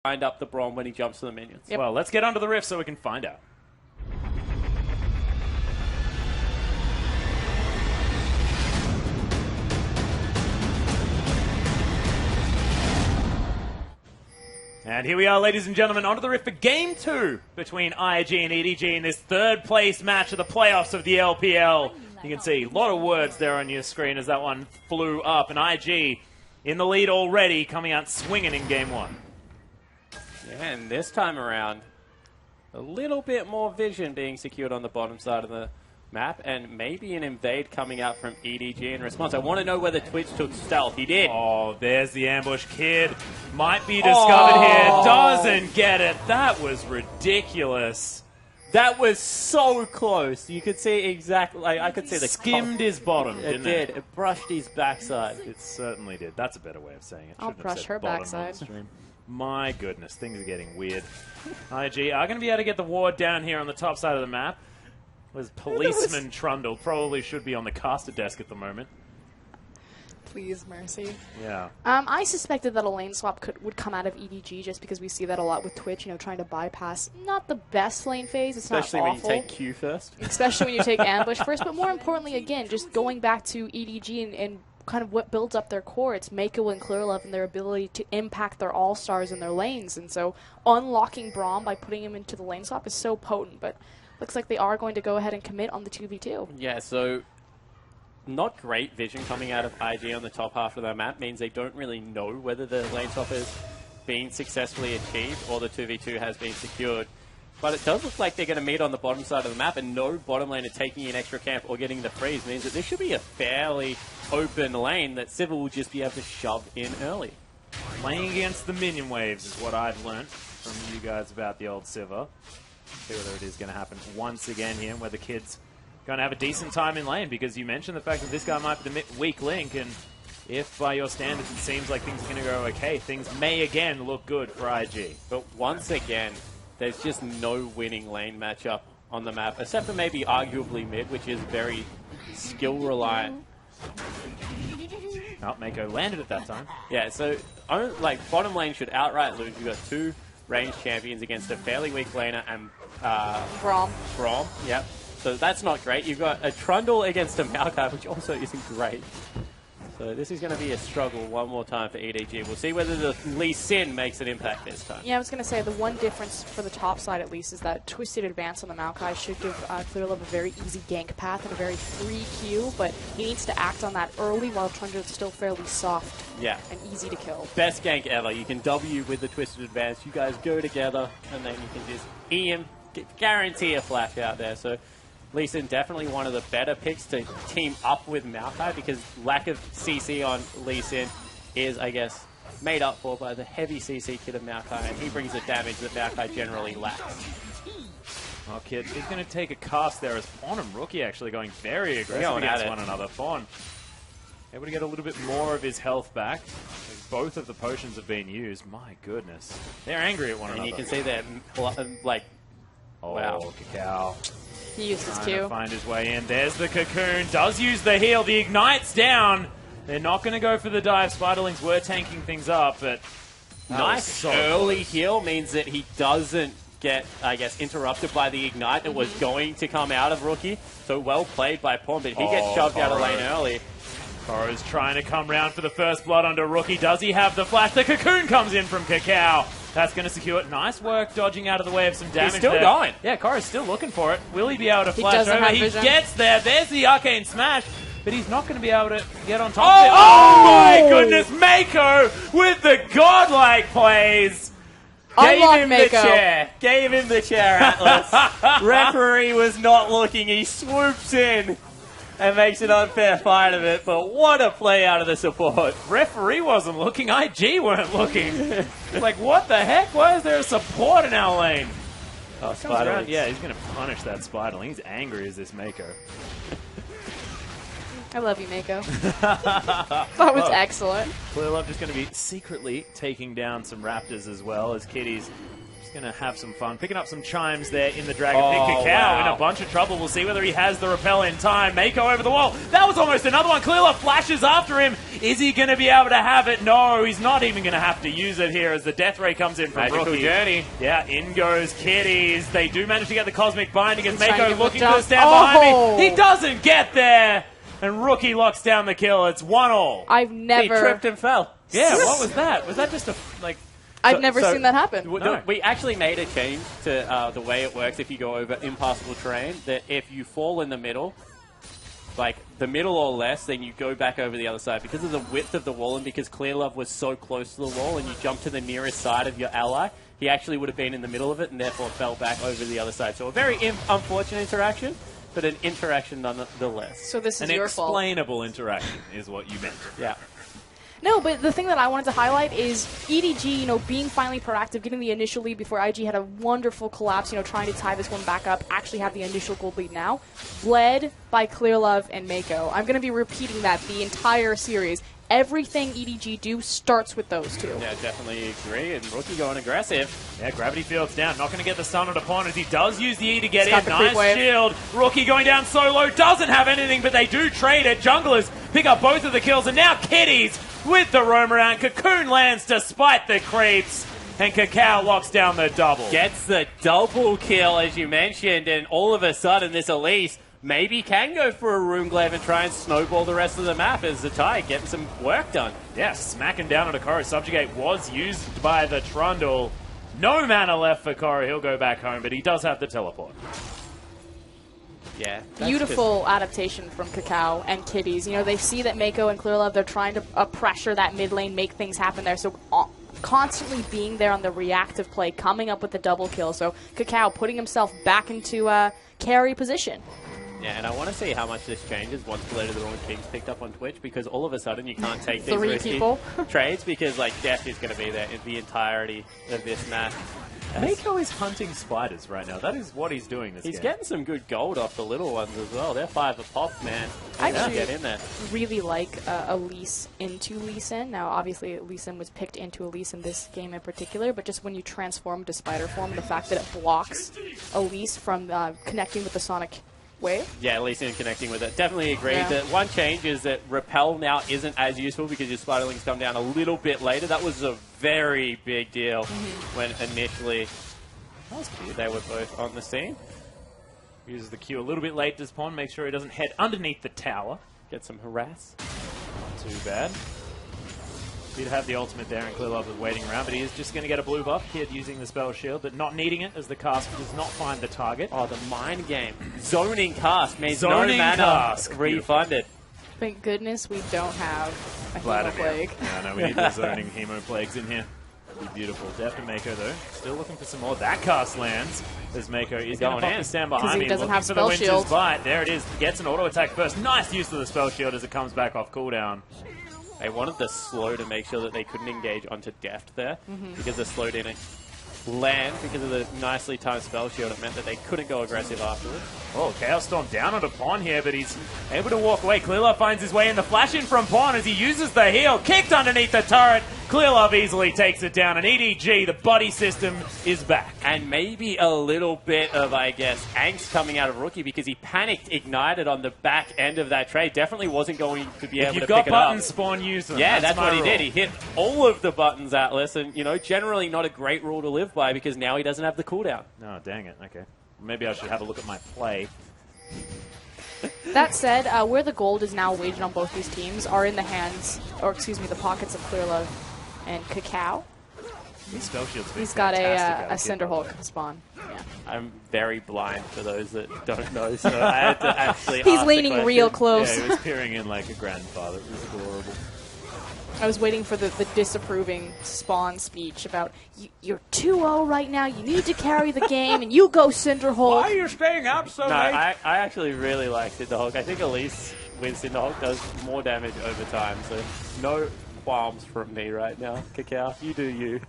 Wind up the Braum when he jumps to the minions. Yep. Well, let's get onto the rift so we can find out. And here we are, ladies and gentlemen, onto the rift for Game 2 between EDG and EDG in this third-place match of the playoffs of the LPL. You can see a lot of words there on your screen as that one flew up. And EDG in the lead already, coming out swinging in Game 1. Yeah, and this time around, a little bit more vision being secured on the bottom side of the map, and maybe an invade coming out from EDG in response. I want to know whether Twitch took stealth. He did. Oh, there's the ambush. Kid might be discovered here. Doesn't get it. That was ridiculous. That was so close. You could see exactly, like, I could see the skimmed his bottom, didn't it? It brushed his backside. It certainly did. That's a better way of saying it. I'll Shouldn't have brush said her bottom on backside. the stream. My goodness, things are getting weird. EDG are going to be able to get the ward down here on the top side of the map. Was Policeman Trundle. Probably should be on the caster desk at the moment. Please, Mercy. Yeah. I suspected that a lane swap would come out of EDG just because we see that a lot with Twitch, you know, trying to bypass not the best lane phase. It's Especially not when awful. you take Q first. Especially when you take ambush first. But more importantly, again, just going back to EDG and kind of what builds up their core. It's Mako and Clearlove and their ability to impact their all-stars in their lanes. And so unlocking Braum by putting him into the lane swap is so potent. But looks like they are going to go ahead and commit on the 2v2. Yeah, so not great vision coming out of IG on the top half of their map means they don't really know whether the lane swap has been successfully achieved or the 2v2 has been secured. But it does look like they're going to meet on the bottom side of the map, and no bottom laner taking an extra camp or getting the freeze means that this should be a fairly open lane that Civil will just be able to shove in early. Playing against the minion waves is what I've learnt from you guys about the old Civa. See whether it is going to happen once again here, where the kid's going to have a decent time in lane, because you mentioned the fact that this guy might be the weak link, and if by your standards it seems like things are going to go okay, things may again look good for IG. But once again, there's just no winning lane matchup on the map, except for maybe arguably mid, which is very skill reliant. Oh, Mako landed at that time. Yeah, so like bottom lane should outright lose. You've got two ranged champions against a fairly weak laner and Braum, yep. So that's not great. You've got a Trundle against a Maokai, which also isn't great. So this is going to be a struggle one more time for EDG. We'll see whether the Lee Sin makes an impact this time. Yeah, I was going to say the one difference for the top side at least is that Twisted Advance on the Maokai should give Clearlove a very easy gank path and a very free queue, but he needs to act on that early while Trundle is still fairly soft and easy to kill. Best gank ever. You can W with the Twisted Advance. You guys go together, and then you can just E him, guarantee a flash out there. So Lee Sin definitely one of the better picks to team up with Maokai, because lack of CC on Lee Sin is, I guess, made up for by the heavy CC kit of Maokai, and he brings the damage that Maokai generally lacks. Oh, Kid, he's going to take a cast there as Fawn and Rookie actually going very aggressive against one another. Fawn able to get a little bit more of his health back, as both of the potions have been used. My goodness. They're angry at one another. And you can see that, like, wow. Cacao. He used his Trying Q. to find his way in. There's the Cocoon. Does use the heal. The Ignite's down. They're not going to go for the dive. Spiderlings were tanking things up, but nice early heal means that he doesn't get, I guess, interrupted by the Ignite that was going to come out of Rookie. So well played by Pawn, but he gets shoved out of lane early. Koro's trying to come round for the first blood onto Rookie. Does he have the flash? The Cocoon comes in from Cacao. That's going to secure it. Nice work dodging out of the way of some damage. He's still there. going. Yeah, Koro's still looking for it. Will he be able to flash doesn't over? have He vision. gets there. There's the Arcane Smash, but he's not going to be able to get on top of it. Oh my goodness, Mako with the godlike plays. Unlock Gave him Mako. the chair. Gave him the chair, Atlas. Referee was not looking. He swoops in and makes an unfair fight of it, but what a play out of the support. Referee wasn't looking, IG weren't looking. Like, what the heck? Why is there a support in our lane? Oh, Spiderlings. Yeah, he's going to punish that Spiderling. He's angry as this Mako. I love you, Mako. That was excellent. Clearlove just going to be secretly taking down some Raptors as well, as Kitty's Going to have some fun. Picking up some chimes there in the Dragon Pit. Oh, Cacao wow. in a bunch of trouble. We'll see whether he has the repel in time. Mako over the wall. That was almost another one. Clearlove flashes after him. Is he going to be able to have it? No, he's not even going to have to use it here as the Death Ray comes in from Magical Rookie. Journey. Yeah, in goes Kitties. They do manage to get the Cosmic Binding as He's trying to Mako get the looking jump. to stand behind me. He doesn't get there. And Rookie locks down the kill. It's 1-1. I've He never, tripped and fell. Yeah, what was that? Was that just a, like... I've never seen that happen. No. We actually made a change to the way it works if you go over impassable terrain, that if you fall in the middle, like the middle or less, then you go back over the other side. Because of the width of the wall and because Clearlove was so close to the wall and you jump to the nearest side of your ally, he actually would have been in the middle of it and therefore fell back over the other side. So a very unfortunate interaction, but an interaction nonetheless. So this is An your fault. explainable interaction is what you meant. Yeah. No, but the thing that I wanted to highlight is EDG, being finally proactive, getting the initial lead before IG had a wonderful collapse, trying to tie this one back up, actually have the initial gold lead now, led by Clearlove and Mako. I'm going to be repeating that the entire series. Everything EDG do starts with those two. Yeah, definitely agree. And Rookie going aggressive. Yeah, Gravity Field's down. Not going to get the stun upon as he does use the E to get He's got in. the creep Nice wave. shield. Rookie going down so low. Doesn't have anything, but they do trade it. Junglers pick up both of the kills. And now Kitties with the roam around. Cocoon lands despite the creeps. And Cacao locks down the double. Gets the double kill, as you mentioned. And all of a sudden, this Elise maybe can go for a Room Glaive and try and snowball the rest of the map as Zatai getting some work done. Yeah, smacking down at a Koro. Subjugate was used by the Trundle. No mana left for Koro. He'll go back home, but he does have the teleport. Yeah. Beautiful adaptation from Cacao and Kitties. They see that Mako and Clearlove, they're trying to pressure that mid lane, make things happen there. So constantly being there on the reactive play, coming up with the double kill. So Cacao putting himself back into carry position. Yeah, and I want to see how much this changes once Blade of the Wrong King's picked up on Twitch, because all of a sudden you can't take these 3 risky people. trades because, Death is going to be there in the entirety of this match. Mako is hunting spiders right now. That is what he's doing this He's game. getting some good gold off the little ones as well. They're 5 a pop, man. I He's gonna actually get in there. really like Elise into Lee Sin. Now, obviously, Lee Sin was picked into Elise in this game in particular, but just when you transform to Spider form, the fact that it blocks Elise from connecting with the Sonic Wave. Yeah, at least in connecting with it. Definitely agree. Yeah. The one change is that Repel now isn't as useful because your Spiderlings come down a little bit later. That was a very big deal when initially they were both on the scene. Uses the Q a little bit late to spawn. Make sure he doesn't head underneath the tower. Get some harass. Not too bad. Did have the ultimate there, and Clearlove was waiting around, but he is just going to get a blue buff. Kid using the spell shield, but not needing it as the cast does not find the target. Oh, the mind game. Zoning cast means Zoning no mana cast. refunded. Thank goodness we don't have a Vladimir. Hemoplague. Yeah, no, we need the zoning Hemoplagues in here. That'd be beautiful. Def and Mako, though, still looking for some more. That cast lands as Mako is going to pop and stand behind he me. doesn't Looking have for the spell Winter's shield. Bite. There it is. Gets an auto attack first. Nice use of the spell shield as it comes back off cooldown. They wanted the slow to make sure that they couldn't engage onto Deft there because the slow didn't land because of the nicely timed spell shield. It meant that they couldn't go aggressive afterwards. Oh, Chaos Storm down on a Pawn here, but he's able to walk away. Clearlove finds his way in the flash in from Pawn as he uses the heal. Kicked underneath the turret. Clearlove easily takes it down, and EDG, the buddy system, is back. And maybe a little bit of, I guess, angst coming out of Rookie because he panicked, ignited on the back end of that trade. Definitely wasn't going to be able to You've pick got it up. buttons, Spawn, use them. Yeah, that's my what he rule. did. He hit all of the buttons, Atlas, and, generally not a great rule to live by because now he doesn't have the cooldown. Oh, dang it. Okay. Maybe I should have a look at my play. That said, where the gold is now waged on both these teams are in the hands, or excuse me, the pockets of Clearlove and Cacao. These spell shields He's got a Cinder Cinderhulk spawn. Yeah. I'm very blind for those that don't know, so I had to actually He's ask leaning the real question. close. Yeah, he was peering in like a grandfather. It was adorable. I was waiting for the disapproving Spawn speech about, you're 2-0 right now, you need to carry the game, and you go Cinderhulk. you staying up so No, I actually really like Cinderhulk. I think Elise with Cinderhulk does more damage over time, so no qualms from me right now. Cacao, you do you.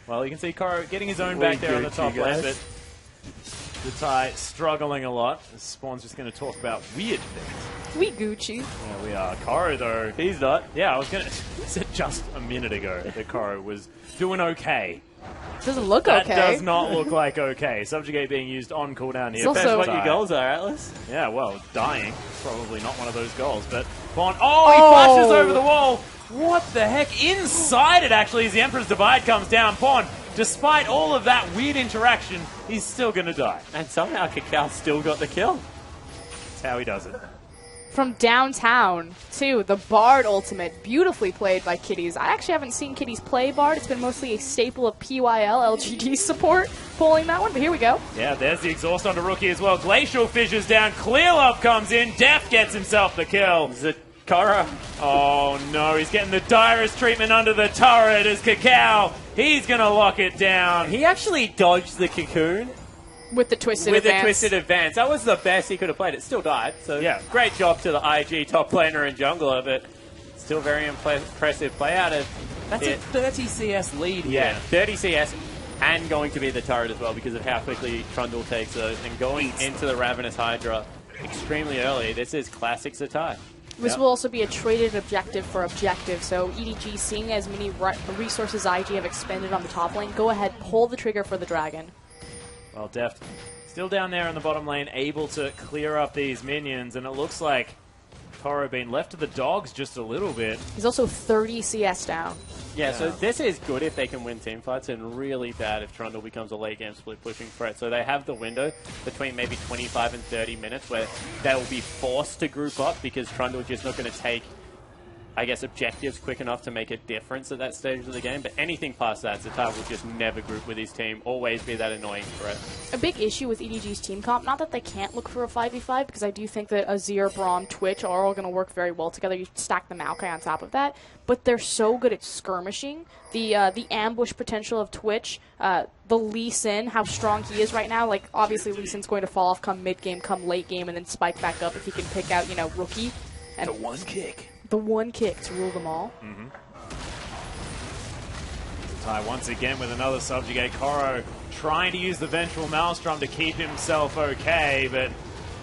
Well, you can see Koro getting his own back there on the top lane, but Zatai struggling a lot. Spawn's just going to talk about weird things. We Gucci. Yeah, we are. Koro, though. He's not. Yeah, I was going to said just a minute ago that Koro was doing okay. Doesn't look That okay. does not look like okay. Subjugate being used on cooldown here. It's Depends also- what your goals are, Atlas. Yeah, well, dying. Probably not one of those goals, but Bond. Oh, he flashes over the wall. What the heck? Inside it, actually, as the Emperor's Divide comes down. Bond, despite all of that weird interaction, he's still going to die. And somehow Cacao still got the kill. That's how he does it. From downtown to the Bard ultimate, beautifully played by Kitties. I actually haven't seen Kitties play Bard. It's been mostly a staple of PYL LGD support pulling that one, but here we go. Yeah, there's the exhaust onto Rookie as well. Glacial fissures down. Clear Love comes in. Def gets himself the kill. Zakara. Oh no, he's getting the direst treatment under the turret as Cacao. He's going to lock it down. He actually dodged the cocoon With the twisted with advance. a twisted advance. That was the best he could have played. It still died. So Yeah. great job to the IG top laner and jungler, but still very impressive play out of That's it. a 30 CS lead here. Yeah, 30 CS and going to be the turret as well because of how quickly Trundle takes those and going into the Ravenous Hydra extremely early. This is classic Zatai. This will also be a traded objective for objective, so EDG, seeing as many resources IG have expended on the top lane, go ahead, pull the trigger for the dragon. Well, Deft still down there in the bottom lane, able to clear up these minions, and it looks like Toro being left to the dogs just a little bit. He's also 30 CS down. Yeah, so this is good if they can win team fights and really bad if Trundle becomes a late game split pushing threat. So they have the window between maybe 25 and 30 minutes where they'll be forced to group up because Trundle's just not going to take, I guess, objectives quick enough to make a difference at that stage of the game. But anything past that, Zatai will just never group with his team, always be that annoying threat. A big issue with EDG's team comp, not that they can't look for a 5v5, because I do think that Azir, Braum, Twitch are all going to work very well together. You stack the Maokai on top of that, but they're so good at skirmishing. The ambush potential of Twitch, the Lee Sin, how strong he is right now. Like, obviously Lee Sin's going to fall off come mid-game, come late game, and then spike back up if he can pick out, you know, Rookie. And The one kick. the one kick to rule them all. Zatai once again with another subjugate. Koro trying to use the Vengeful Maelstrom to keep himself okay, but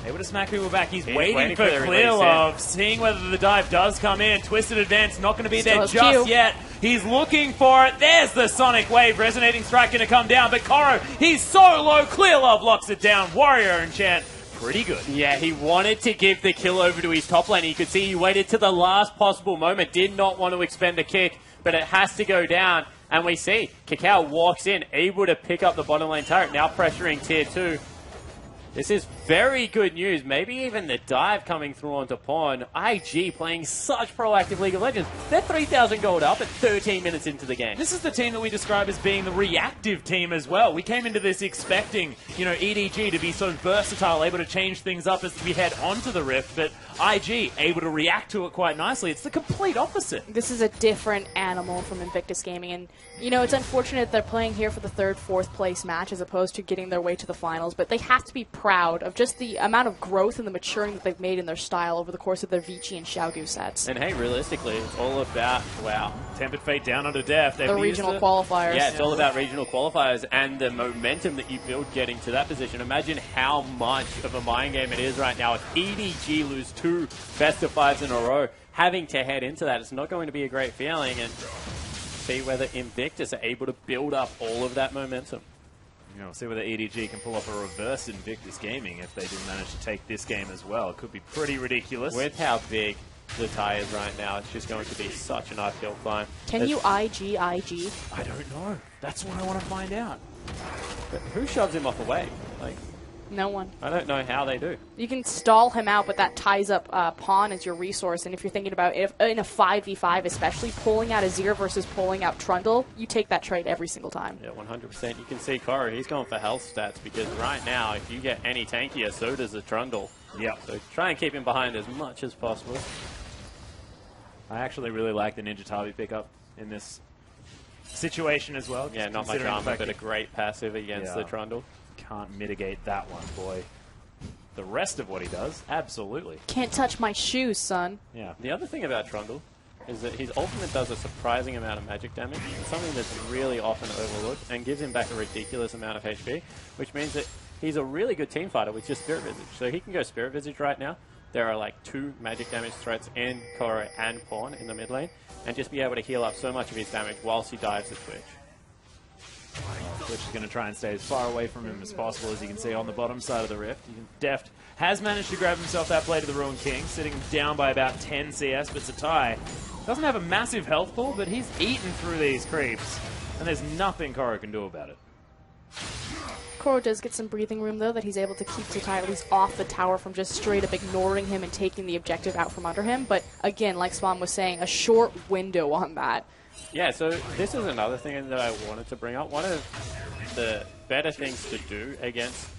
able to smack people back. He's waiting for the Clear release, Love, seeing whether the dive does come in. Twisted Advance not going to be Still there has just Q. yet. He's looking for it. There's the Sonic Wave. Resonating Strike going to come down, but Koro, he's so low. Clear Love locks it down. Warrior Enchant, pretty good. Yeah, he wanted to give the kill over to his top lane. You could see he waited to the last possible moment, did not want to expend a kick, but it has to go down. And we see Cacao walks in, able to pick up the bottom lane turret, now pressuring tier 2. This is very good news. Maybe even the dive coming through onto Pawn. IG playing such proactive League of Legends. They're 3,000 gold up at 13 minutes into the game. This is the team that we describe as being the reactive team as well. We came into this expecting, you know, EDG to be so versatile, able to change things up as we head onto the Rift, but IG able to react to it quite nicely. It's the complete opposite. This is a different animal from Invictus Gaming, and you know, it's unfortunate they're playing here for the 3rd, 4th place match as opposed to getting their way to the finals, but they have to be proud of just the amount of growth and the maturing that they've made in their style over the course of their Vici and Xiaogu sets. And hey, realistically, it's all about, wow. Tempered Fate down under Def. The regional qualifiers. Yeah, it's all about regional qualifiers and the momentum that you build getting to that position. Imagine how much of a mind game it is right now. If EDG lose 2 best of 5s in a row, having to head into that, it's not going to be a great feeling. And see whether Invictus are able to build up all of that momentum. You know, see whether EDG can pull off a reverse Invictus Gaming if they do manage to take this game as well. It could be pretty ridiculous. With how big the tie is right now, it's just going to be such an uphill climb. Can you IG? I don't know. That's what I want to find out. But who shoves him off the way? Like, No one. I don't know how they do. You can stall him out, but that ties up Pawn as your resource. And if you're thinking about if in a 5v5, especially pulling out Azir versus pulling out Trundle, you take that trade every single time. Yeah, 100%. You can see Koro, he's going for health stats because right now, if you get any tankier, so does the Trundle. Yeah. So try and keep him behind as much as possible. I actually really like the Ninja Tabi pickup in this situation as well. Yeah, not much considering the armor, fact but a that great passive against the Yeah. Trundle. can't mitigate that one, boy. The rest of what he does, absolutely. Can't touch my shoes, son. Yeah. The other thing about Trundle is that his ultimate does a surprising amount of magic damage. It's something that's really often overlooked and gives him back a ridiculous amount of HP, which means that he's a really good team fighter with just Spirit Visage. So he can go Spirit Visage right now. There are like 2 magic damage threats in Koro and Pawn in the mid lane, and just be able to heal up so much of his damage whilst he dives the Twitch. Twitch is going to try and stay as far away from him as possible, as you can see on the bottom side of the Rift. Deft has managed to grab himself that play to the Ruined King, sitting down by about 10 CS, but Zatai doesn't have a massive health pool, but he's eaten through these creeps, and there's nothing Koro can do about it. Koro does get some breathing room, though, that he's able to keep Zatai at least off the tower from just straight up ignoring him and taking the objective out from under him. But again, like Spawn was saying, a short window on that. Yeah, so this is another thing that I wanted to bring up. One of the better things to do against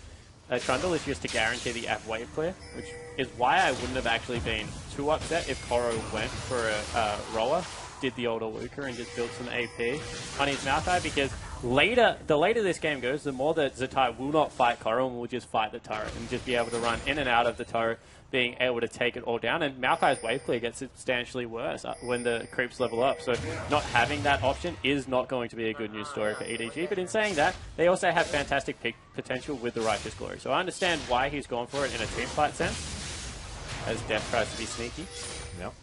Trundle is just to guarantee the app wave clear, which is why I wouldn't have actually been too upset if Koro went for a roller, did the older Luca, and just built some AP on his Maokai, because the later this game goes, the more that Zatai will not fight Koro and will just fight the turret and just be able to run in and out of the turret, being able to take it all down. And Maokai's wave clear gets substantially worse when the creeps level up. So not having that option is not going to be a good news story for EDG. But in saying that, they also have fantastic pick potential with the Righteous Glory. So I understand why he's gone for it in a team fight sense, as Def tries to be sneaky. Yep.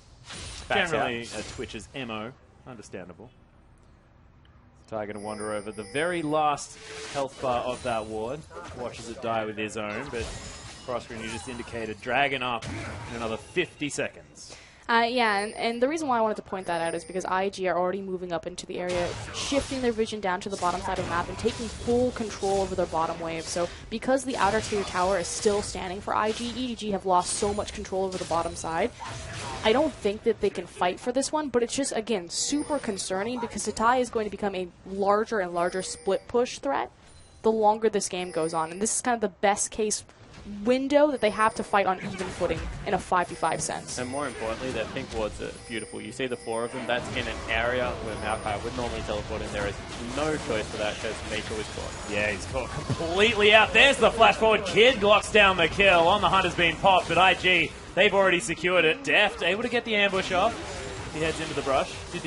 Backs Generally, out. Twitch's MO. Understandable. Zatai going to wander over the very last health bar of that ward. Watches it die with his own, but cross-screen, you just indicated Dragon up in another 50 seconds. Yeah, and the reason why I wanted to point that out is because IG are already moving up into the area, shifting their vision down to the bottom side of the map and taking full control over their bottom wave. So because the outer tier tower is still standing for IG, EDG have lost so much control over the bottom side. I don't think that they can fight for this one, but it's just, again, super concerning because Zatai is going to become a larger and larger split push threat the longer this game goes on. And this is kind of the best case window that they have to fight on even footing in a 5v5 sense. And more importantly, their pink wards are beautiful. You see the four of them, that's in an area where Maokai would normally teleport in. There is no choice for that because Miko is caught. Yeah, he's caught completely out. There's the flash forward. Kid locks down the kill. On the hunt has been popped, but IG, they've already secured it. Deft able to get the ambush off. He heads into the brush, and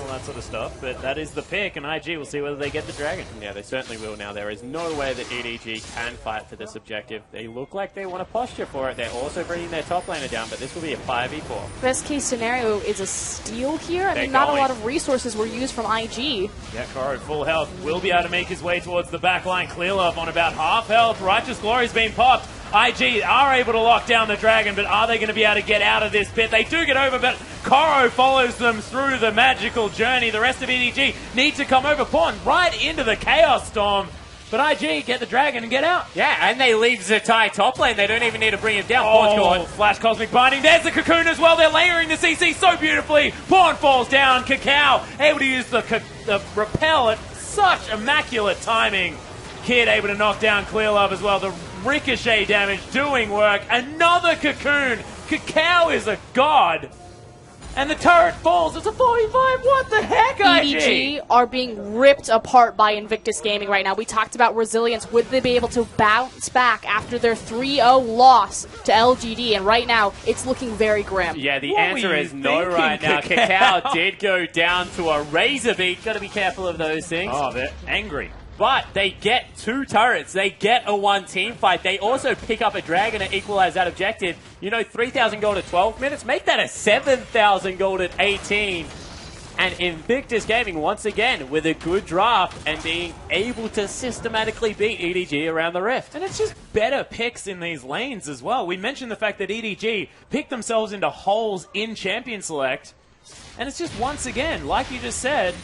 all that sort of stuff. But that is the pick, and IG will see whether they get the dragon. Yeah, they certainly will now. There is no way that EDG can fight for this objective. They look like they want to posture for it. They're also bringing their top laner down, but this will be a 5v4. Best case scenario is a steal here. I mean, not a lot of resources were used from IG. Yeah, Koro, full health, will be able to make his way towards the back line. Clear Love on about half health. Righteous Glory's been popped. IG are able to lock down the dragon, but are they going to be able to get out of this pit? They do get over, but Koro follows them through the magical journey. The rest of EDG need to come over. Pawn right into the Chaos Storm. But IG get the dragon and get out. Yeah, and they leave Zatai top lane. They don't even need to bring him down. Oh, Flash Cosmic Binding. There's the Cocoon as well. They're layering the CC so beautifully. Pawn falls down. Cacao able to use the repel at such immaculate timing. Kid able to knock down Clear Love as well. The ricochet damage doing work. Another Cocoon. Cacao is a god. And the turret falls. It's a 45. What the heck, IG? EDG are being ripped apart by Invictus Gaming right now. We talked about resilience. Would they be able to bounce back after their 3-0 loss to LGD? And right now, it's looking very grim. Yeah, the What answer were you is no thinking, right now. Cacao? Cacao did go down to a razor beat. Got to be careful of those things. Oh, they're angry. But they get 2 turrets. They get a 1-team fight. They also pick up a dragon and equalize that objective. You know, 3,000 gold at 12 minutes. Make that a 7,000 gold at 18. And Invictus Gaming, once again, with a good draft and being able to systematically beat EDG around the Rift. And it's just better picks in these lanes as well. We mentioned the fact that EDG picked themselves into holes in Champion Select. And it's just, once again, like you just said,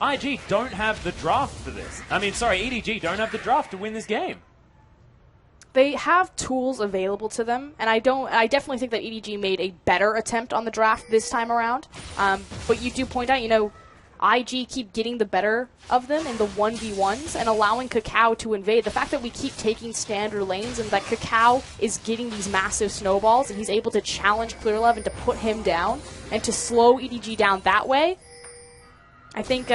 IG don't have the draft for this. I mean, sorry, EDG don't have the draft to win this game. They have tools available to them, and I definitely think that EDG made a better attempt on the draft this time around. But you do point out, you know, IG keep getting the better of them in the 1v1s and allowing Cacao to invade. The fact that we keep taking standard lanes and that Cacao is getting these massive snowballs and he's able to challenge Clearlove and to put him down and to slow EDG down that way. I think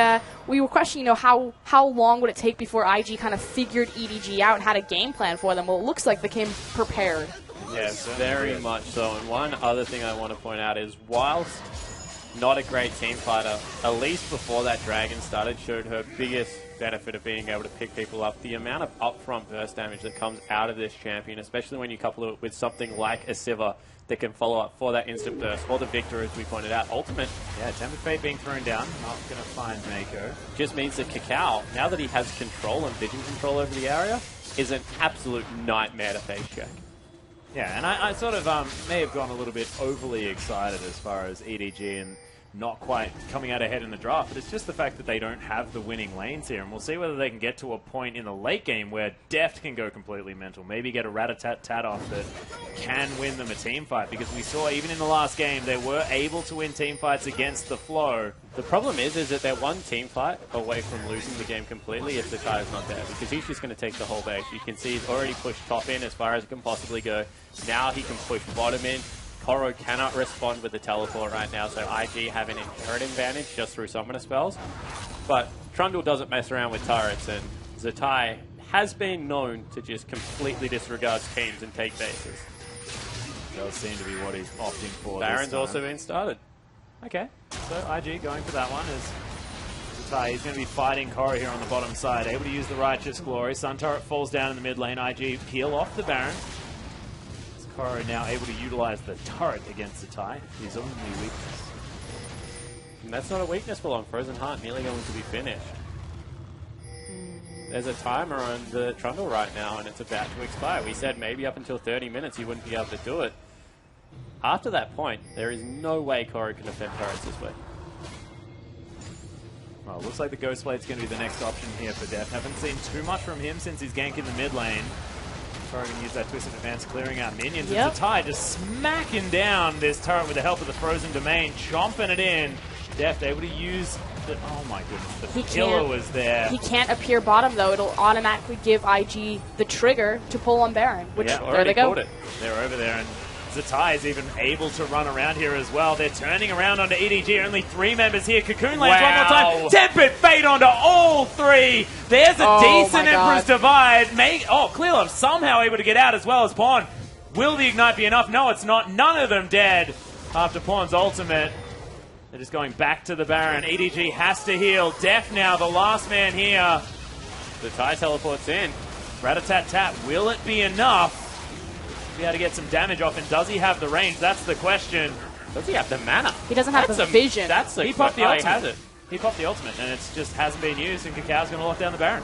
we were questioning, you know, how long would it take before IG kind of figured EDG out and had a game plan for them. Well, it looks like they came prepared. Yes, very much so. And one other thing I want to point out is whilst not a great team fighter, at least before that Dragon started, showed her biggest benefit of being able to pick people up. The amount of upfront burst damage that comes out of this champion, especially when you couple it with something like a Sivir that can follow up for that instant burst, for the Victor, as we pointed out. Ultimate. Yeah, Tempered Fate being thrown down. Not going to find Mako. Just means that Cacao, now that he has control and vision control over the area, is an absolute nightmare to face check. Yeah, and I sort of may have gone a little bit overly excited as far as EDG and not quite coming out ahead in the draft, but it's just the fact that they don't have the winning lanes here, and we'll see whether they can get to a point in the late game where Deft can go completely mental, maybe get a rat-a-tat-tat off that can win them a team fight, because we saw even in the last game they were able to win team fights against the flow. The problem is that they're one team fight away from losing the game completely if Zatai is not there, because he's just going to take the whole base. You can see he's already pushed top in as far as it can possibly go. Now he can push bottom in. Koro cannot respond with the teleport right now, so IG have an inherent advantage just through summoner spells. But Trundle doesn't mess around with turrets, and Zatai has been known to just completely disregard teams and take bases. Does seem to be what he's opting for. Baron's also been started. Okay, so IG going for that one is Zatai. He's going to be fighting Koro here on the bottom side, able to use the Righteous Glory. Sun Turret falls down in the mid lane. IG peel off the Baron. Koro now able to utilize the turret against Zatai, his only weakness. And that's not a weakness for long. Frozen Heart nearly going to be finished. There's a timer on the Trundle right now, and it's about to expire. We said maybe up until 30 minutes he wouldn't be able to do it. After that point, there is no way Koro can defend turrets this way. Well, looks like the Ghost Blade's going to be the next option here for Deft. Haven't seen too much from him since his gank in the mid lane. Koro going to use that Twisted Advance, clearing out minions. Yep. And Zatai just smacking down this turret with the help of the Frozen Domain, chomping it in. Deft able to use the... Oh my goodness, the killer was there. He can't appear bottom, though. It'll automatically give IG the trigger to pull on Baron, which, there they go. They're over there, and Zatai is even able to run around here as well. They're turning around onto EDG. Only 3 members here. Cocoon lands one more time. Tempered Fate onto all 3. There's a decent Emperor's Divide. Clearlove somehow able to get out as well as Pawn. Will the Ignite be enough? No, it's not. None of them dead after Pawn's ultimate. They're just going back to the Baron. EDG has to heal. Def now, the last man here. Zatai teleports in. Rat-a-tat-tat. Will it be enough? Be able to get some damage off, and does he have the range? That's the question. Does he have the mana? He doesn't have the vision. He popped the ultimate. He has it. He popped the ultimate, and it just hasn't been used, and Cacao's going to lock down the Baron.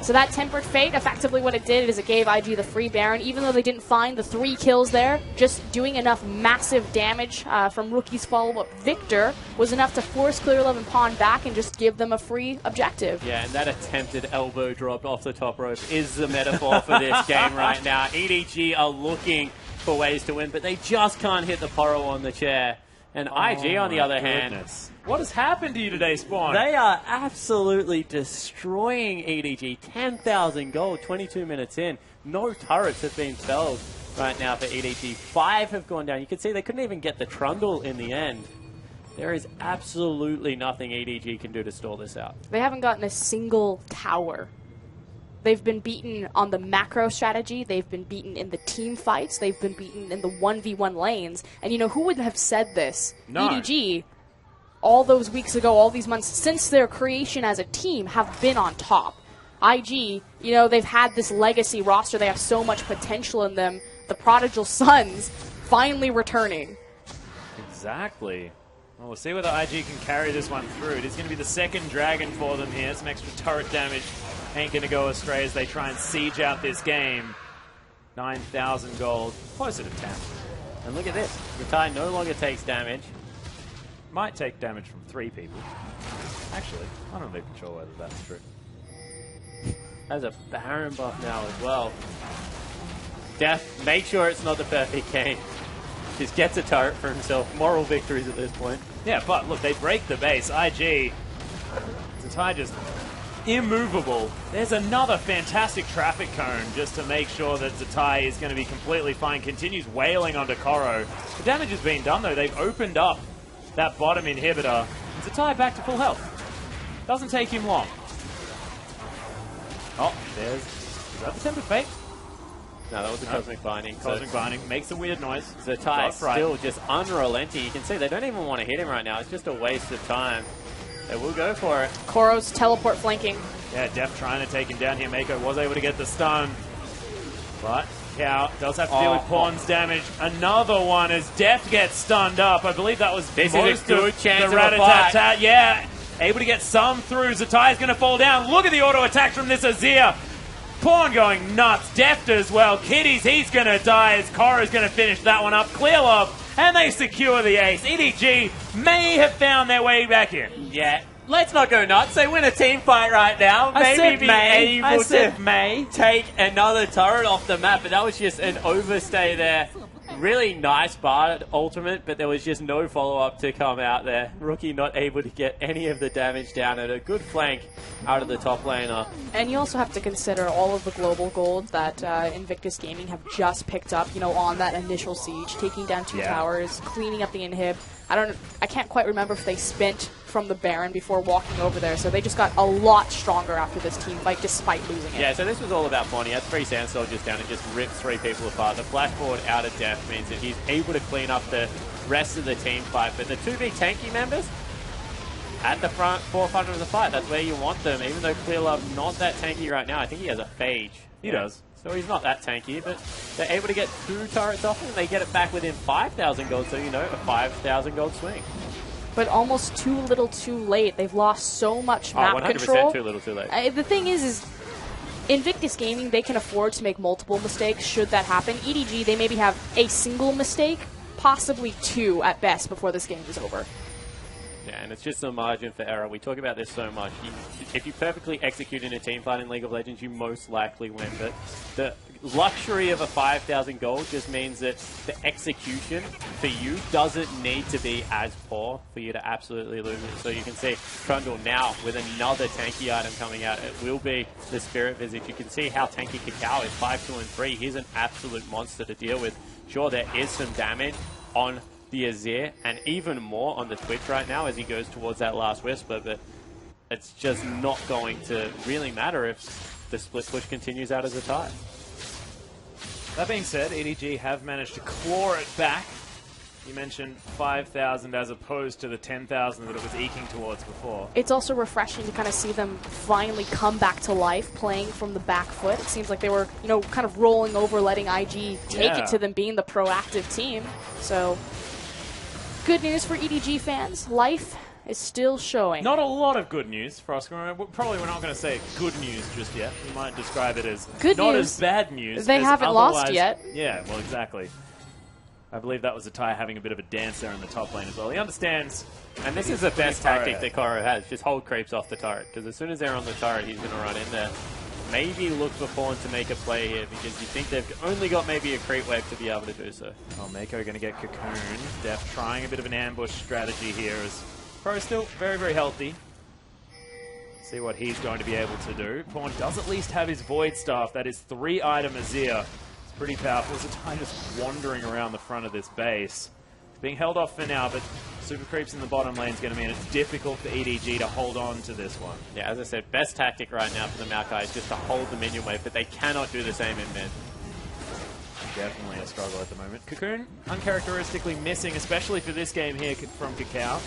So that Tempered Fate, effectively what it did is it gave IG the free Baron, even though they didn't find the 3 kills there. Just doing enough massive damage from Rookie's follow-up Victor was enough to force Clearlove and Pawn back and just give them a free objective. Yeah, and that attempted elbow drop off the top rope is the metaphor for this game right now. EDG are looking for ways to win, but they just can't hit the Poro on the chair. And IG, on the other hand... What has happened to you today, Spawn? They are absolutely destroying EDG. 10,000 gold, 22 minutes in. No turrets have been felled right now for EDG. 5 have gone down. You can see they couldn't even get the Trundle in the end. There is absolutely nothing EDG can do to stall this out. They haven't gotten a single tower. They've been beaten on the macro strategy. They've been beaten in the team fights. They've been beaten in the 1v1 lanes. And, you know, who would have said this? No. EDG, all those weeks ago, all these months, since their creation as a team, have been on top. IG, you know, they've had this legacy roster. They have so much potential in them. The prodigal sons finally returning. Exactly. Well, we'll see whether IG can carry this one through. It is going to be the second Dragon for them here. Some extra turret damage ain't going to go astray as they try and siege out this game. 9,000 gold, closer to 10. And look at this. Zatai no longer takes damage. Might take damage from 3 people. Actually, I don't even sure whether that's true. Has a Baron buff now as well. Def, make sure it's not the perfect game. Just gets a turret for himself. Moral victories at this point. Yeah, but look, they break the base. IG, Zatai just immovable. There's another fantastic traffic cone just to make sure that Zatai is going to be completely fine. Continues wailing onto Koro. The damage has been done, though. They've opened up that bottom inhibitor. And Zatai back to full health. Doesn't take him long. Oh, is that the Tempered Fate? No, that was a Cosmic Binding. Cosmic Binding makes a weird noise. Zatai still just unrelenting. You can see they don't even want to hit him right now. It's just a waste of time. They will go for it. Koro's teleport flanking. Yeah, Def trying to take him down here. Mako was able to get the stun. But Cow does have to deal with Pawn's damage. Another one as Def gets stunned up. I believe that was This most is a good of chance the of a fight. rat-a-tat-tat. Yeah, able to get some through. Zatai is going to fall down. Look at the auto attack from this Azir. Pawn going nuts. Deft as well. Kitties, he's going to die as Korra's going to finish that one up. Clear love, and they secure the ace. EDG may have found their way back in. Yeah. Let's not go nuts. They win a team fight right now. Maybe be able to take another turret off the map, but that was just an overstay there. Really nice Bard ultimate, but there was just no follow-up to come out there. Rookie not able to get any of the damage down at a good flank out of the top laner. And you also have to consider all of the global gold that Invictus Gaming have just picked up, you know, on that initial siege, taking down 2 towers, cleaning up the inhib. I can't quite remember if they spent from the Baron before walking over there, so they just got a lot stronger after this team fight despite losing it. Yeah, so this was all about Pawn. He had 3 Sand Soldiers down and just ripped 3 people apart. The flashboard out of Death means that he's able to clean up the rest of the team fight, but the 2v tanky members at the forefront of the fight, that's where you want them, even though Clearlove not that tanky right now. I think he has a Phage. He does. So he's not that tanky, but they're able to get 2 turrets off him, and they get it back within 5,000 gold, so you know, a 5,000 gold swing. But almost too little too late. They've lost so much map 100% control. too little too late. The thing is Invictus Gaming, they can afford to make multiple mistakes should that happen. EDG, they maybe have a single mistake, possibly 2 at best before this game is over. Yeah, and it's just the margin for error. We talk about this so much. If you perfectly execute in a team fight in League of Legends, you most likely win. But the luxury of a 5,000 gold just means that the execution for you doesn't need to be as poor for you to absolutely lose it. So you can see Trundle now with another tanky item coming out. It will be the Spirit Visage. You can see how tanky Cacao is 5, 2, and 3. He's an absolute monster to deal with. Sure, there is some damage on the Azir, and even more on the Twitch right now as he goes towards that last Whisper, but it's just not going to really matter if the split push continues out as a tie. That being said, EDG have managed to claw it back. You mentioned 5,000 as opposed to the 10,000 that it was eking towards before. It's also refreshing to kind of see them finally come back to life, playing from the back foot. It seems like they were, you know, kind of rolling over, letting IG take it to them being the proactive team. So, good news for EDG fans. Life is still showing. Not a lot of good news for Oscar. Probably we're not going to say good news just yet. We might describe it as good not news. As bad news. They as haven't lost yet. Yeah, well, exactly. I believe that was Zatai having a bit of a dance there in the top lane as well. He understands. And this is the best tactic that Koro has. Just hold creeps off the turret. Because as soon as they're on the turret, he's going to run in there. Maybe look for Pawn to make a play here, because you think they've only got maybe a creep wave to be able to do so. Oh, Mako going to get cocooned. Def trying a bit of an ambush strategy here as Pro still very, very healthy. See what he's going to be able to do. Pawn does at least have his Void Staff. That is 3-item Azir. It's pretty powerful. Zatai just wandering around the front of this base. It's being held off for now, but super creeps in the bottom lane is going to mean it's difficult for EDG to hold on to this one. Yeah, as I said, best tactic right now for the Maokai is just to hold the minion wave, but they cannot do the same in mid. Definitely a struggle at the moment. Cocoon, uncharacteristically missing, especially for this game here from Cacao.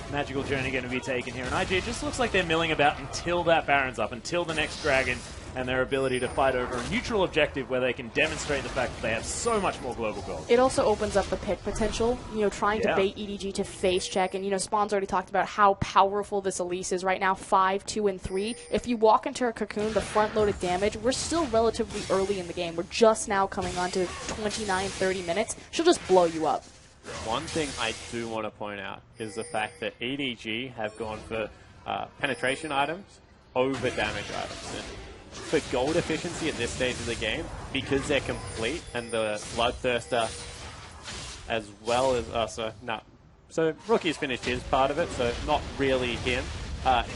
Magical Journey going to be taken here, and IG just looks like they're milling about until that Baron's up, until the next Dragon, and their ability to fight over a neutral objective where they can demonstrate the fact that they have so much more global gold. It also opens up the pick potential, you know, trying to bait EDG to face check, and, you know, Spawn's already talked about how powerful this Elise is right now, 5, 2, and 3. If you walk into her Cocoon, the front-loaded damage, we're still relatively early in the game. We're just now coming on to 29, 30 minutes. She'll just blow you up. One thing I do want to point out is the fact that EDG have gone for penetration items over damage items. And for gold efficiency at this stage of the game, because they're complete and the Bloodthirster as well as so Rookie's finished his part of it, so not really him.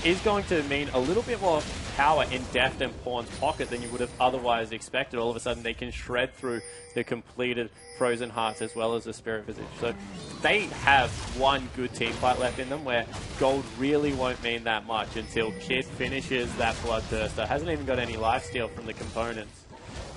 Is going to mean a little bit more power in Deft and Pawn's pocket than you would have otherwise expected. All of a sudden, they can shred through the completed Frozen Hearts as well as the Spirit Visage. So they have one good team fight left in them where gold really won't mean that much until Kid finishes that Bloodthirster. Hasn't even got any lifesteal from the components.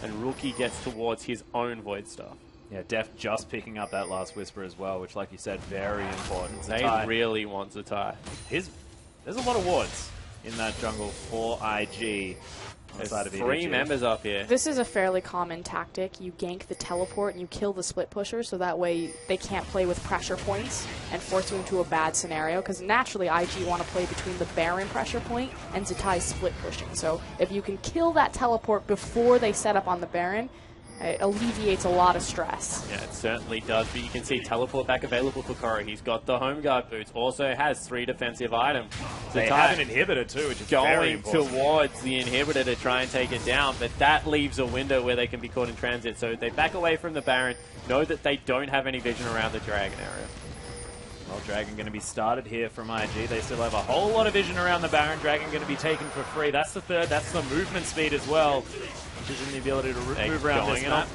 and Rookie gets towards his own Void Staff. Yeah, Def just picking up that last Whisper as well, which, like you said, very important. They really want Zatai. There's a lot of wards in that jungle for IG. There's Of 3 EDG. members up here. This is a fairly common tactic. You gank the teleport and you kill the split pusher, so that way they can't play with pressure points and force you into a bad scenario, because naturally IG want to play between the Baron pressure point and Zatai's split pushing. So if you can kill that teleport before they set up on the Baron, it alleviates a lot of stress. Yeah, it certainly does, but you can see teleport back available for Koro. He's got the home guard boots, also has 3 defensive items. They have an inhibitor too, which is very going important. towards the inhibitor to try and take it down, but that leaves a window where they can be caught in transit. So they back away from the Baron, know that they don't have any vision around the Dragon area. Well, Dragon going to be started here from IG. They still have a whole lot of vision around the Baron. Dragon going to be taken for free. That's the third. That's the movement speed as well, which is in the ability to move around this map.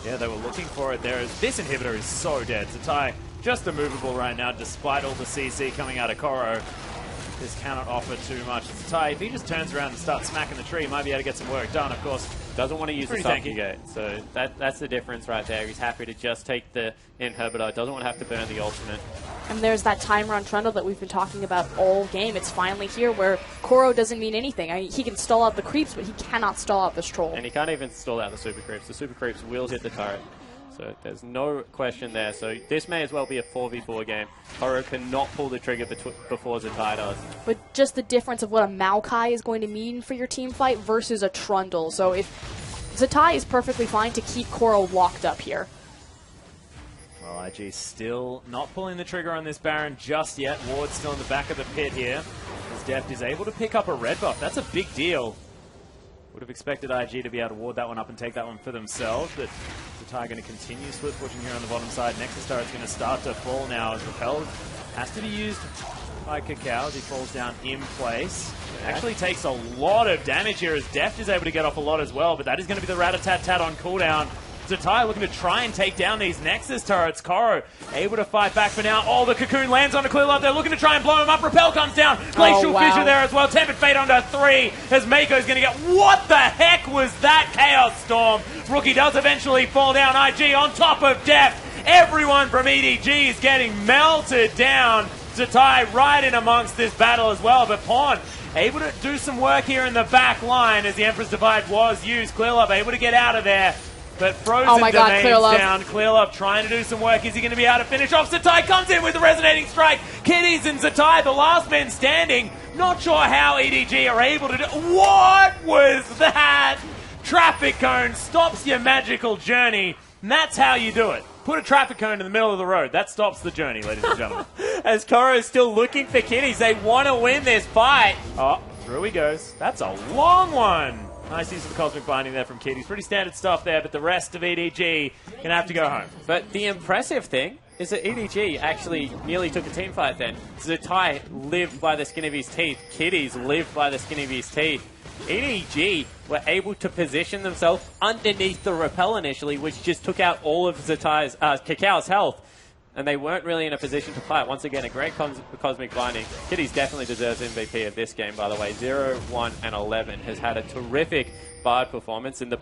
Yeah, they were looking for it there. This inhibitor is so dead. Zatai just immovable right now, despite all the CC coming out of Koro. This cannot offer too much. Zatai, if he just turns around and starts smacking the tree, he might be able to get some work done, of course. Doesn't want to use the tanky. subjugate, so that's the difference right there. He's happy to just take the inhibitor, doesn't want to have to burn the ultimate. And there's that timer on Trundle that we've been talking about all game. It's finally here where Koro doesn't mean anything. I mean, he can stall out the creeps, but he cannot stall out this troll. And he can't even stall out the super creeps. The super creeps will hit the turret. So there's no question there. So this may as well be a 4v4 game. Koro cannot pull the trigger before Zatai does. But just the difference of what a Maokai is going to mean for your team fight versus a Trundle. So if Zatai is perfectly fine to keep Koro locked up here. Well, IG still not pulling the trigger on this Baron just yet. Ward's still in the back of the pit here. As Deft is able to pick up a red buff. That's a big deal. Would have expected IG to be able to ward that one up and take that one for themselves, but Zatai going to continue split pushing here on the bottom side. Nexus turret's going to start to fall now as Repel has to be used by Cacao as he falls down in place. Actually takes a lot of damage here as Deft is able to get off a lot as well, but that is going to be the rat-a-tat-tat on cooldown. Zatai looking to try and take down these Nexus turrets. Koro able to fight back for now. Oh, the Cocoon lands on a Clear Love. They're looking to try and blow him up. Repel comes down. Glacial Fissure there as well. Tempered Fate onto 3 as Mako's going to get... What the heck was that Chaos Storm? Rookie does eventually fall down. IG on top of Deft. Everyone from EDG is getting melted down. Zatai right in amongst this battle as well. But Pawn able to do some work here in the back line as the Emperor's Divide was used. Clear Love able to get out of there. But Frozen oh my God, domains down. Clear Love trying to do some work. Is he going to be able to finish off? Zatai comes in with the Resonating Strike. Kitties and Zatai, the last men standing. Not sure how EDG are able to do... What was that? Traffic cone stops your magical journey. And that's how you do it. Put a traffic cone in the middle of the road. That stops the journey, ladies and gentlemen. As Koro is still looking for kitties, they want to win this fight. Oh, through he goes. That's a long one. Nice use of the Cosmic Binding there from Kitties. Pretty standard stuff there, but the rest of EDG going to have to go home. But the impressive thing is that EDG actually nearly took a team fight then. Zatai lived by the skin of his teeth. Kitties lived by the skin of his teeth. EDG were able to position themselves underneath the Repel initially, which just took out all of Zatai's, Cacao's health. And they weren't really in a position to fight. Once again, a great Cosmic Binding. Kitties definitely deserves MVP of this game, by the way. 0, 1, and 11 has had a terrific Bard performance, and the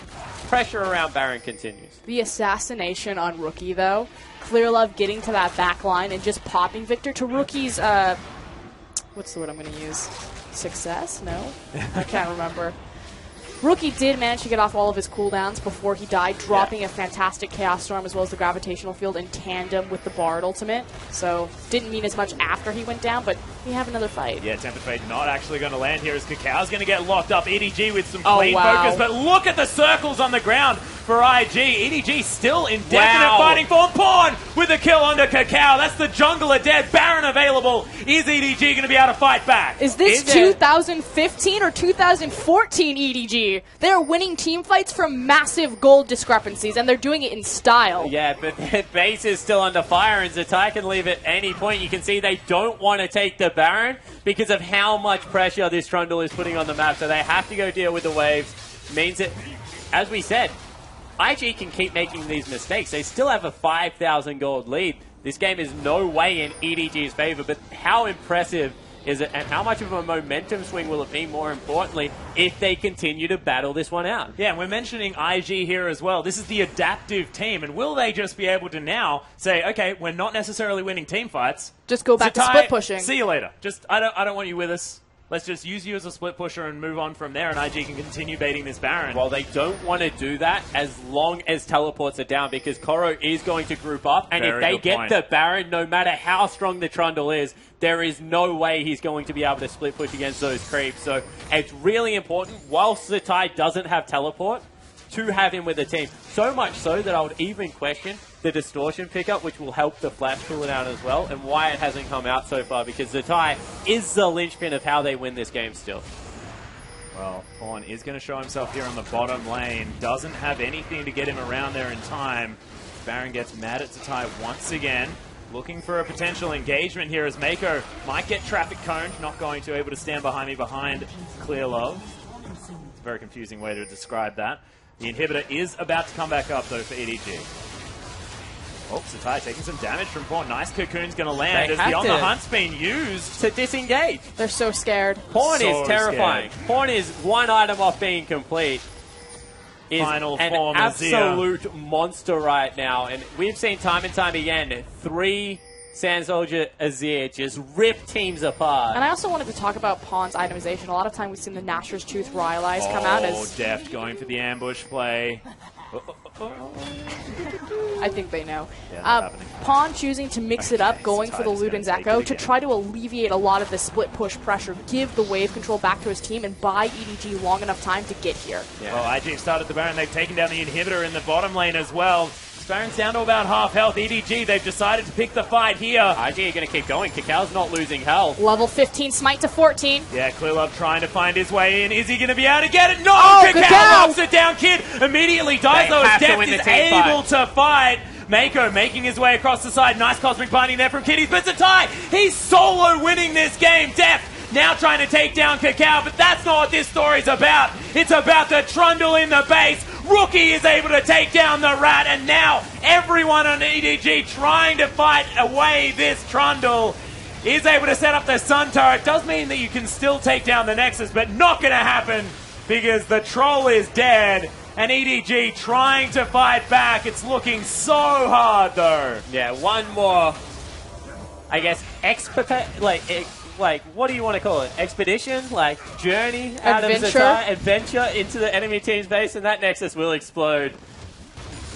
pressure around Baron continues. The assassination on Rookie, though. Clear Love getting to that back line and just popping Victor to Rookie's, what's the word I'm going to use? Success? No? I can't remember. Rookie did manage to get off all of his cooldowns before he died, dropping a fantastic Chaos Storm as well as the Gravitational Field in tandem with the Bard ultimate. So, didn't mean as much after he went down, but we have another fight. Yeah, Tempered Fate not actually going to land here as Cacao's going to get locked up. EDG with some clean focus, but look at the circles on the ground for IG. EDG still in definite fighting form. Pawn with a kill under Cacao. That's the jungler dead. Baron available. Is EDG going to be able to fight back? Is this 2015 or 2014 EDG? They're winning team fights from massive gold discrepancies, and they're doing it in style. Yeah, but their base is still under fire, and Zatai can leave at any point. You can see they don't want to take the Baron because of how much pressure this Trundle is putting on the map, so they have to go deal with the waves. Means that, as we said, IG can keep making these mistakes. They still have a 5,000 gold lead. This game is no way in EDG's favor, but how impressive is it, and how much of a momentum swing will it be, more importantly, if they continue to battle this one out? Yeah, and we're mentioning IG here as well. This is the adaptive team, and will they just be able to now say, okay, we're not necessarily winning team fights. Just go back to split pushing. See you later. Just I don't want you with us. Let's just use you as a split pusher and move on from there, and IG can continue baiting this Baron. Well, they don't want to do that as long as teleports are down, because Koro is going to group up, and if they get the Baron, no matter how strong the Trundle is, there is no way he's going to be able to split push against those creeps. So it's really important, whilst Zatai doesn't have teleport, to have him with the team. So much so that I would even question the distortion pickup, which will help the flash cooldown as well, and why it hasn't come out so far, because Zatai is the linchpin of how they win this game still. Well, Pawn is going to show himself here on the bottom lane. Doesn't have anything to get him around there in time. Baron gets mad at Zatai once again. Looking for a potential engagement here as Mako might get traffic coned. Not going to able to stand behind me behind Clear Love. It's a very confusing way to describe that. The inhibitor is about to come back up, though, for EDG. Oh, Zatai taking some damage from Pawn. Nice cocoon's going to land as the On the Hunt's been used to disengage. They're so scared. Pawn is terrifying. Pawn is one item off being complete. Is Final an form absolute monster right now. And we've seen time and time again, 3 Sand Soldier Azir just rip teams apart. And I also wanted to talk about Pawn's itemization. A lot of time we've seen the Nashor's Tooth Rylai's come out as... Deft going for the ambush play. I think they know. Yeah, Pawn choosing to mix it up, going for the Luden's Echo to try to alleviate a lot of the split push pressure, give the wave control back to his team, and buy EDG long enough time to get here. Yeah. Well, IG started the Baron. They've taken down the inhibitor in the bottom lane as well. Baron's down to about half health. EDG, they've decided to pick the fight here. IG are going to keep going. Kakal's not losing health. Level 15 smite to 14. Yeah, Clearlove trying to find his way in. Is he going to be able to get it? No! Oh, Kakao knocks it down. Kid immediately dies, though, as Deft is able to fight. Mako making his way across the side. Nice cosmic binding there from Kiddies. But Zatai, he's solo winning this game. Deft now trying to take down Kakao, but that's not what this story's about. It's about the Trundle in the base. Rookie is able to take down the Rat, and now everyone on EDG trying to fight away this Trundle is able to set up the Sun Turret. Does mean that you can still take down the Nexus, but not going to happen because the Troll is dead. And EDG trying to fight back. It's looking so hard, though. Yeah, one more, I guess, like, what do you want to call it? Expedition? Like, journey out of Zatai? Adventure into the enemy team's base, and that Nexus will explode.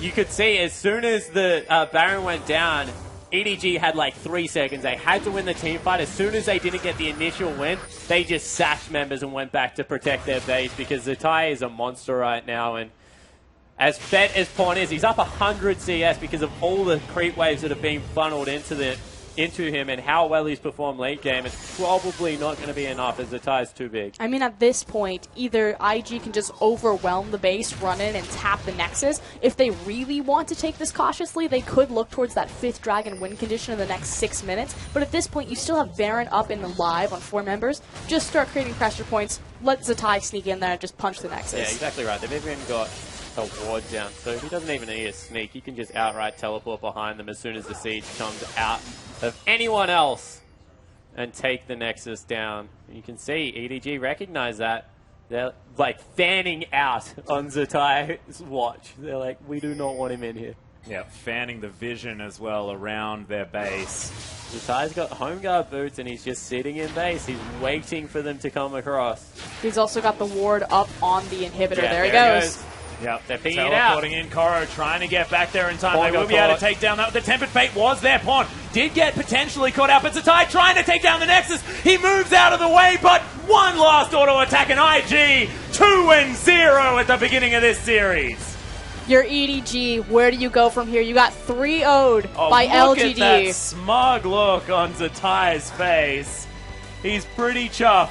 You could see as soon as the Baron went down, EDG had like 3 seconds. They had to win the team fight. As soon as they didn't get the initial win, they just sacked members and went back to protect their base, because Zatai is a monster right now. And as fed as Pawn is, he's up 100 CS because of all the creep waves that have been funneled into him and how well he's performed late game. It's probably not going to be enough as Zatai is too big. I mean, at this point, either IG can just overwhelm the base, run in, and tap the Nexus. If they really want to take this cautiously, they could look towards that 5th Dragon win condition in the next 6 minutes. But at this point, you still have Baron up in the live on 4 members. Just start creating pressure points. Let Zatai sneak in there and just punch the Nexus. Yeah, exactly right. They've even got a ward down, so he doesn't even need a sneak. He can just outright teleport behind them as soon as the siege comes out of anyone else and take the Nexus down. You can see EDG recognize that. They're like fanning out on Zatai's watch. They're like, we do not want him in here. Yeah, fanning the vision as well around their base. Zatai's got home guard boots and he's just sitting in base. He's waiting for them to come across. He's also got the ward up on the inhibitor. Yeah, there he goes. Yep, they're picking it out. Teleporting in, Koro trying to get back there in time. Pawn they will be able to take down that. The Tempered Fate was there. Pawn did get potentially caught out, but Zatai trying to take down the Nexus. He moves out of the way, but one last auto attack, and IG 2-0 at the beginning of this series. Your EDG, where do you go from here? You got 3-0'd by LGD. Look at that smug look on Zatai's face. He's pretty chuffed.